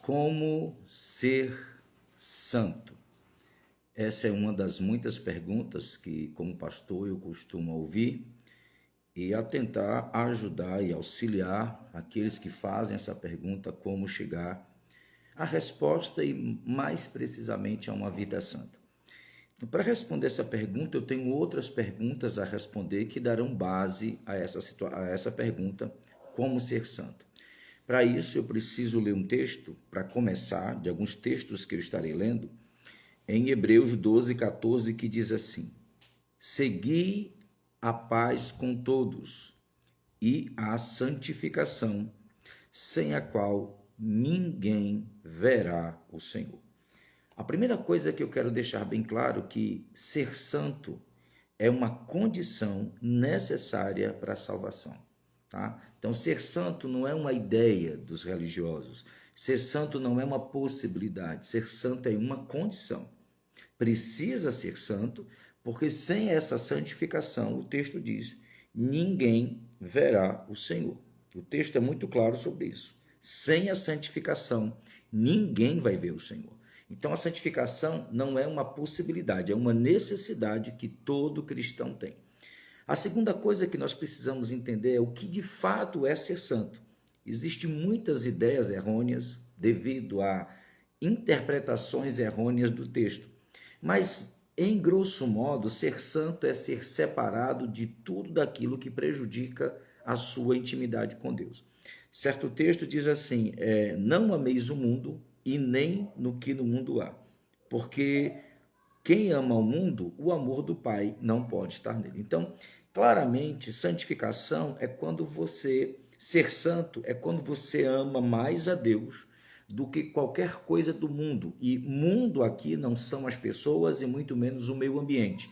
Como ser santo? Essa é uma das muitas perguntas que, como pastor, eu costumo ouvir e a tentar ajudar e auxiliar aqueles que fazem essa pergunta, como chegar à resposta e, mais precisamente, a uma vida santa. Então, para responder essa pergunta, eu tenho outras perguntas a responder que darão base a essa pergunta, como ser santo. Para isso, eu preciso ler um texto, para começar, de alguns textos que eu estarei lendo, em Hebreus 12:14, que diz assim: Segui a paz com todos e a santificação, sem a qual ninguém verá o Senhor. A primeira coisa que eu quero deixar bem claro é que ser santo é uma condição necessária para a salvação. Tá? Então, ser santo não é uma ideia dos religiosos. Ser santo não é uma possibilidade. Ser santo é uma condição. Precisa ser santo, porque sem essa santificação, o texto diz, ninguém verá o Senhor. O texto é muito claro sobre isso. Sem a santificação, ninguém vai ver o Senhor. Então, a santificação não é uma possibilidade, é uma necessidade que todo cristão tem. A segunda coisa que nós precisamos entender é o que de fato é ser santo. Existem muitas ideias errôneas devido a interpretações errôneas do texto. Mas, em grosso modo, ser santo é ser separado de tudo daquilo que prejudica a sua intimidade com Deus. Certo texto diz assim, não ameis o mundo e nem no que no mundo há, porque quem ama o mundo, o amor do Pai não pode estar nele. Então, claramente, santificação é quando ser santo é quando você ama mais a Deus do que qualquer coisa do mundo. E mundo aqui não são as pessoas e muito menos o meio ambiente.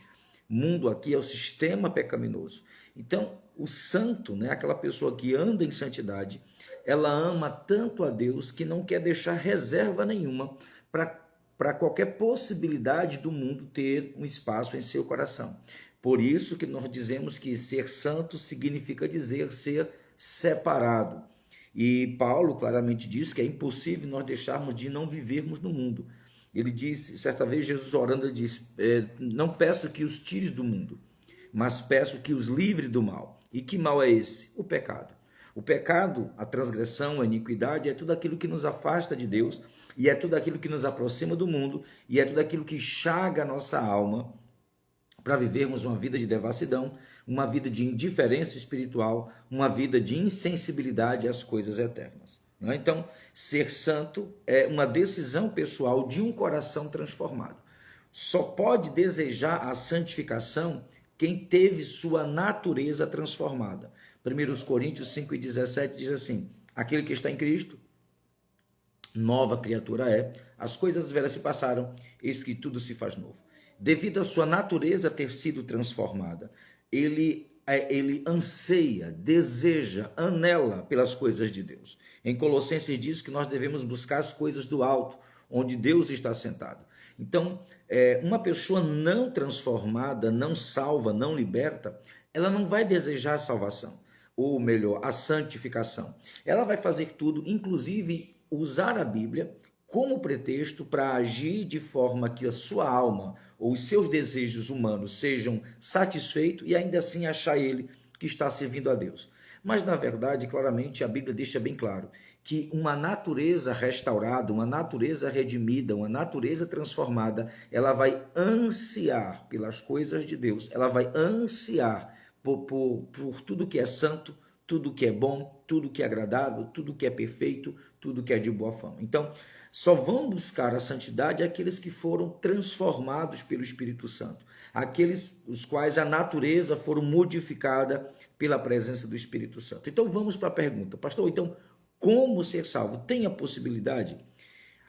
Mundo aqui é o sistema pecaminoso. Então, o santo, né, aquela pessoa que anda em santidade, ela ama tanto a Deus que não quer deixar reserva nenhuma para qualquer possibilidade do mundo ter um espaço em seu coração. Por isso que nós dizemos que ser santo significa dizer ser separado. E Paulo claramente diz que é impossível nós deixarmos de não vivermos no mundo. Ele disse, certa vez Jesus orando, ele disse, não peço que os tires do mundo, mas peço que os livre do mal. E que mal é esse? O pecado. O pecado, a transgressão, a iniquidade é tudo aquilo que nos afasta de Deus e é tudo aquilo que nos aproxima do mundo e é tudo aquilo que chaga a nossa alma para vivermos uma vida de devassidão, uma vida de indiferença espiritual, uma vida de insensibilidade às coisas eternas. Então, ser santo é uma decisão pessoal de um coração transformado. Só pode desejar a santificação quem teve sua natureza transformada. 1 Coríntios 5:17 diz assim, aquele que está em Cristo, nova criatura é, as coisas velhas se passaram, eis que tudo se faz novo. Devido à sua natureza ter sido transformada, ele anseia, deseja, anela pelas coisas de Deus. Em Colossenses diz que nós devemos buscar as coisas do alto, onde Deus está sentado. Então, uma pessoa não transformada, não salva, não liberta, ela não vai desejar a salvação, ou melhor, a santificação. Ela vai fazer tudo, inclusive usar a Bíblia como pretexto para agir de forma que a sua alma ou os seus desejos humanos sejam satisfeitos e ainda assim achar ele que está servindo a Deus. Mas, na verdade, claramente, a Bíblia deixa bem claro que uma natureza restaurada, uma natureza redimida, uma natureza transformada, ela vai ansiar pelas coisas de Deus, ela vai ansiar por tudo que é santo, tudo que é bom, tudo que é agradável, tudo que é perfeito, tudo que é de boa fama. Então, só vão buscar a santidade aqueles que foram transformados pelo Espírito Santo, aqueles os quais a natureza foram modificada pela presença do Espírito Santo. Então vamos para a pergunta, pastor, então como ser salvo? Tem a possibilidade?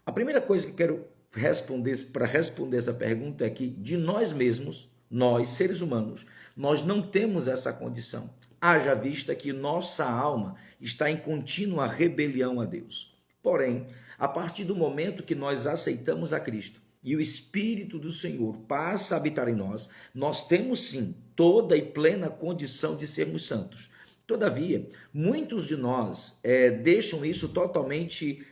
A primeira coisa que eu quero responder para responder essa pergunta é que de nós mesmos, nós seres humanos, nós não temos essa condição. Haja vista que nossa alma está em contínua rebelião a Deus. Porém, a partir do momento que nós aceitamos a Cristo e o Espírito do Senhor passa a habitar em nós, nós temos sim toda e plena condição de sermos santos. Todavia, muitos de nós deixam isso totalmente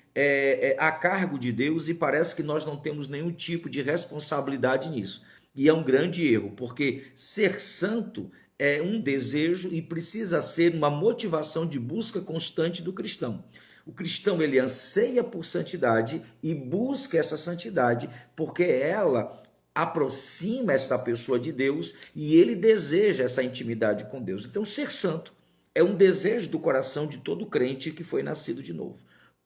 a cargo de Deus e parece que nós não temos nenhum tipo de responsabilidade nisso. E é um grande erro, porque ser santo é um desejo e precisa ser uma motivação de busca constante do cristão. O cristão, ele anseia por santidade e busca essa santidade porque ela aproxima esta pessoa de Deus e ele deseja essa intimidade com Deus. Então, ser santo é um desejo do coração de todo crente que foi nascido de novo.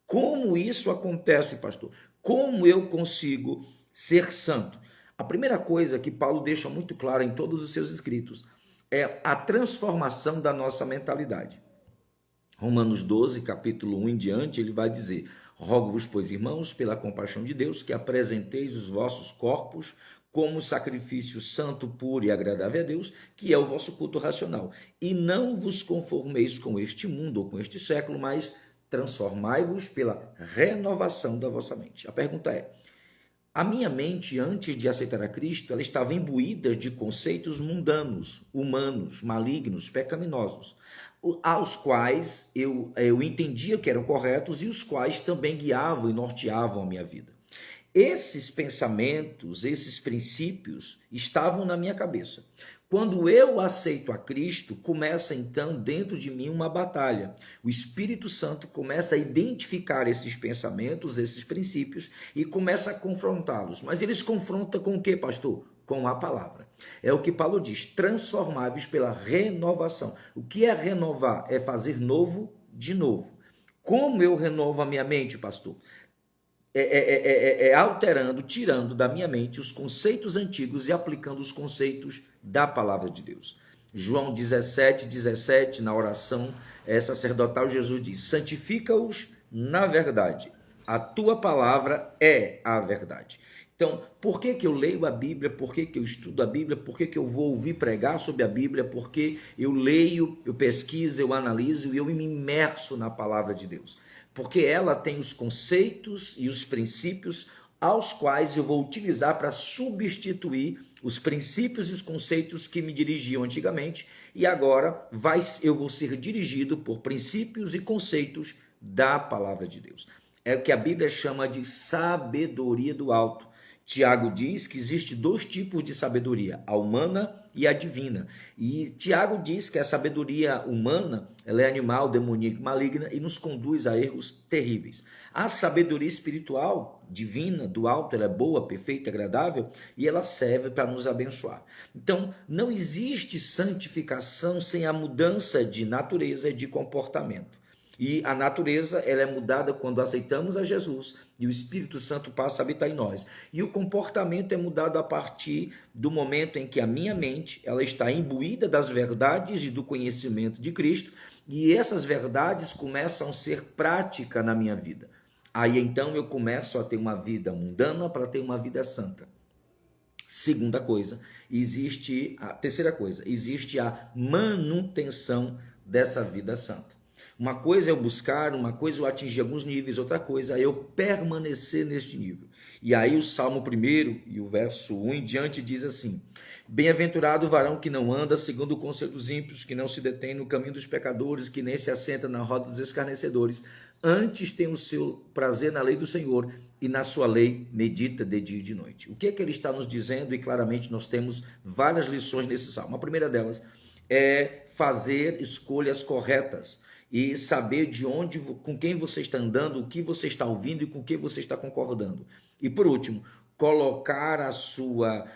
Como isso acontece, pastor? Como eu consigo ser santo? A primeira coisa que Paulo deixa muito clara em todos os seus escritos é a transformação da nossa mentalidade. Romanos 12, capítulo 1 em diante, ele vai dizer: rogo-vos, pois, irmãos, pela compaixão de Deus, que apresenteis os vossos corpos como sacrifício santo, puro e agradável a Deus, que é o vosso culto racional. E não vos conformeis com este mundo ou com este século, mas transformai-vos pela renovação da vossa mente. A pergunta é: a minha mente, antes de aceitar a Cristo, ela estava imbuída de conceitos mundanos, humanos, malignos, pecaminosos, aos quais eu entendia que eram corretos e os quais também guiavam e norteavam a minha vida. Esses pensamentos, esses princípios estavam na minha cabeça. Quando eu aceito a Cristo, começa então dentro de mim uma batalha. O Espírito Santo começa a identificar esses pensamentos, esses princípios e começa a confrontá-los. Mas eles confrontam com o quê, pastor? Com a palavra. É o que Paulo diz: transformáveis pela renovação. O que é renovar? É fazer novo de novo. Como eu renovo a minha mente, pastor? Alterando, tirando da minha mente os conceitos antigos e aplicando os conceitos da palavra de Deus. João 17, na oração sacerdotal, Jesus diz: santifica-os na verdade, a tua palavra é a verdade. Então, por que eu leio a Bíblia? Por que eu estudo a Bíblia? Por que eu vou ouvir pregar sobre a Bíblia? Porque eu leio, eu pesquiso, eu analiso e eu me imerso na palavra de Deus. Porque ela tem os conceitos e os princípios aos quais eu vou utilizar para substituir os princípios e os conceitos que me dirigiam antigamente, e agora eu vou ser dirigido por princípios e conceitos da palavra de Deus. É o que a Bíblia chama de sabedoria do alto. Tiago diz que existe dois tipos de sabedoria, a humana e a divina. E Tiago diz que a sabedoria humana, ela é animal, demoníaca, maligna e nos conduz a erros terríveis. A sabedoria espiritual, divina, do alto, ela é boa, perfeita, agradável e ela serve para nos abençoar. Então, não existe santificação sem a mudança de natureza e de comportamento. E a natureza, ela é mudada quando aceitamos a Jesus e o Espírito Santo passa a habitar em nós. E o comportamento é mudado a partir do momento em que a minha mente, ela está imbuída das verdades e do conhecimento de Cristo, e essas verdades começam a ser prática na minha vida. Aí então eu começo a ter uma vida mundana para ter uma vida santa. Terceira coisa, existe a manutenção dessa vida santa. Uma coisa é eu buscar, uma coisa é eu atingir alguns níveis, outra coisa é eu permanecer neste nível. E aí o Salmo 1 e o verso 1 em diante diz assim: bem-aventurado o varão que não anda segundo o conselho dos ímpios, que não se detém no caminho dos pecadores, que nem se assenta na roda dos escarnecedores, antes tem o seu prazer na lei do Senhor e na sua lei medita de dia e de noite. O que é que ele está nos dizendo? E claramente nós temos várias lições nesse salmo. A primeira delas é fazer escolhas corretas e saber de onde, com quem você está andando, o que você está ouvindo e com o que você está concordando. E por último, colocar a sua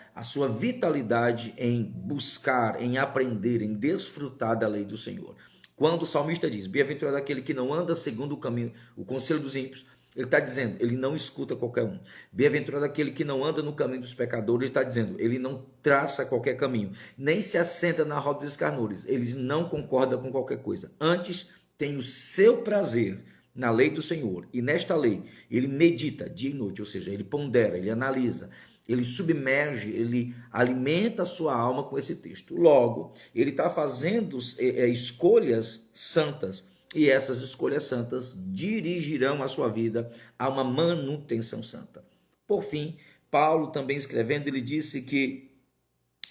vitalidade em buscar, em aprender, em desfrutar da lei do Senhor. Quando o salmista diz: bem-aventurado aquele que não anda segundo o caminho, o conselho dos ímpios, ele está dizendo, ele não escuta qualquer um. Bem-aventurado aquele que não anda no caminho dos pecadores, ele está dizendo, ele não traça qualquer caminho, nem se assenta na roda dos escarnecedores, ele não concorda com qualquer coisa. Antes, tem o seu prazer na lei do Senhor, e nesta lei ele medita dia e noite, ou seja, ele pondera, ele analisa, ele submerge, ele alimenta a sua alma com esse texto. Logo, ele está fazendo escolhas santas, e essas escolhas santas dirigirão a sua vida a uma manutenção santa. Por fim, Paulo também escrevendo, ele disse que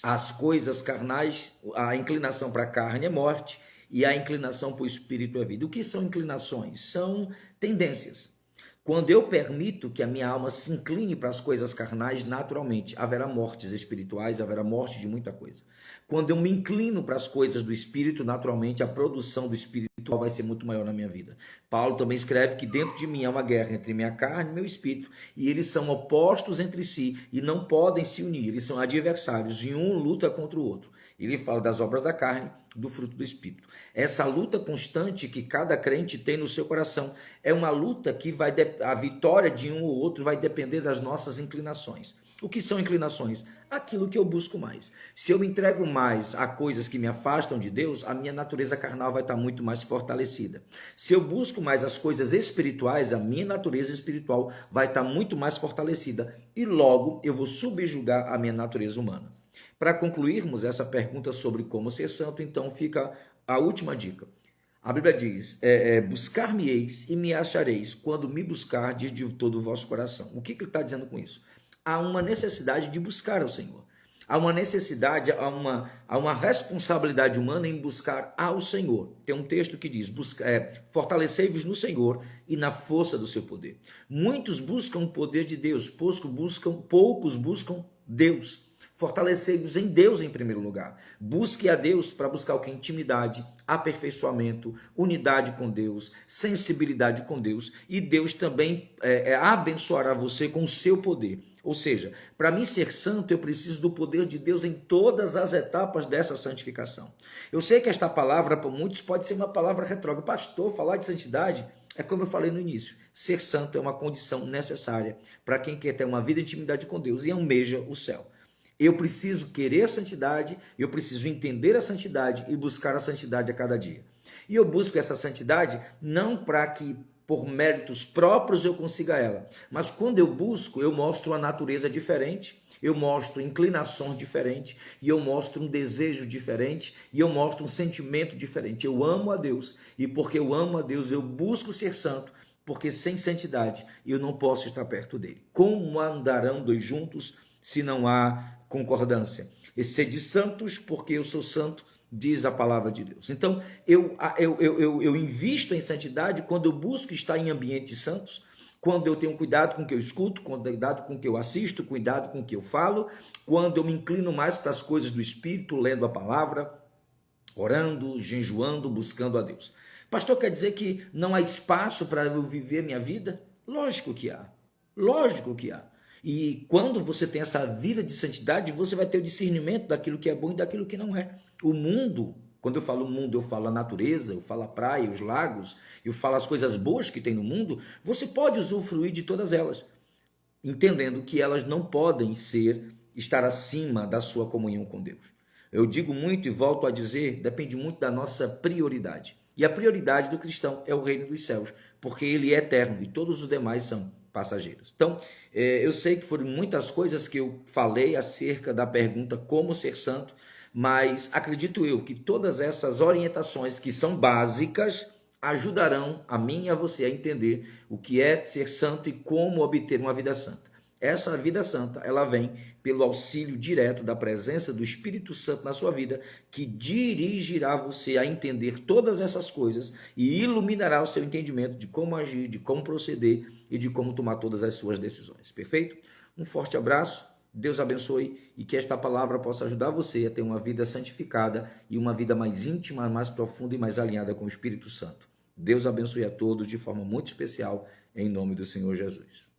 as coisas carnais, a inclinação para a carne é morte, e a inclinação para o espírito é vida. O que são inclinações? São tendências. Quando eu permito que a minha alma se incline para as coisas carnais, naturalmente haverá mortes espirituais, haverá morte de muita coisa. Quando eu me inclino para as coisas do espírito, naturalmente a produção do espiritual vai ser muito maior na minha vida. Paulo também escreve que dentro de mim há uma guerra entre minha carne e meu espírito, e eles são opostos entre si e não podem se unir, eles são adversários, e um luta contra o outro. Ele fala das obras da carne, do fruto do Espírito. Essa luta constante que cada crente tem no seu coração é uma luta que a vitória de um ou outro vai depender das nossas inclinações. O que são inclinações? Aquilo que eu busco mais. Se eu me entrego mais a coisas que me afastam de Deus, a minha natureza carnal vai estar muito mais fortalecida. Se eu busco mais as coisas espirituais, a minha natureza espiritual vai estar muito mais fortalecida e logo eu vou subjugar a minha natureza humana. Para concluirmos essa pergunta sobre como ser santo, então fica a última dica. A Bíblia diz, buscar-me-eis e me achareis quando me buscardes de todo o vosso coração. O que ele está dizendo com isso? Há uma necessidade de buscar ao Senhor. Há uma necessidade, há uma responsabilidade humana em buscar ao Senhor. Tem um texto que diz, fortalecei-vos no Senhor e na força do seu poder. Muitos buscam o poder de Deus, poucos buscam Deus. Fortalecei-vos em Deus em primeiro lugar. Busque a Deus para buscar o que? Intimidade, aperfeiçoamento, unidade com Deus, sensibilidade com Deus. E Deus também abençoará você com o seu poder. Ou seja, para mim ser santo, eu preciso do poder de Deus em todas as etapas dessa santificação. Eu sei que esta palavra, para muitos, pode ser uma palavra retrógrada. Pastor, falar de santidade é como eu falei no início. Ser santo é uma condição necessária para quem quer ter uma vida de intimidade com Deus e almeja o céu. Eu preciso querer a santidade, eu preciso entender a santidade e buscar a santidade a cada dia. E eu busco essa santidade não para que por méritos próprios eu consiga ela, mas quando eu busco, eu mostro uma natureza diferente, eu mostro inclinações diferentes, e eu mostro um desejo diferente, e eu mostro um sentimento diferente. Eu amo a Deus, e porque eu amo a Deus, eu busco ser santo, porque sem santidade eu não posso estar perto dele. Como andarão dois juntos se não há concordância? E sede santos, porque eu sou santo, diz a palavra de Deus. Então, eu invisto em santidade quando eu busco estar em ambientes santos, quando eu tenho cuidado com o que eu escuto, cuidado com o que eu assisto, cuidado com o que eu falo, quando eu me inclino mais para as coisas do Espírito, lendo a palavra, orando, jejuando, buscando a Deus. Pastor, quer dizer que não há espaço para eu viver minha vida? Lógico que há. Lógico que há. E quando você tem essa vida de santidade, você vai ter o discernimento daquilo que é bom e daquilo que não é. O mundo, quando eu falo mundo, eu falo a natureza, eu falo a praia, os lagos, eu falo as coisas boas que tem no mundo. Você pode usufruir de todas elas, entendendo que elas não podem estar acima da sua comunhão com Deus. Eu digo muito e volto a dizer, depende muito da nossa prioridade. E a prioridade do cristão é o reino dos céus, porque ele é eterno e todos os demais são passageiros. Então, eu sei que foram muitas coisas que eu falei acerca da pergunta como ser santo, mas acredito eu que todas essas orientações que são básicas ajudarão a mim e a você a entender o que é ser santo e como obter uma vida santa. Essa vida santa, ela vem pelo auxílio direto da presença do Espírito Santo na sua vida, que dirigirá você a entender todas essas coisas e iluminará o seu entendimento de como agir, de como proceder e de como tomar todas as suas decisões. Perfeito? Um forte abraço, Deus abençoe e que esta palavra possa ajudar você a ter uma vida santificada e uma vida mais íntima, mais profunda e mais alinhada com o Espírito Santo. Deus abençoe a todos de forma muito especial, em nome do Senhor Jesus.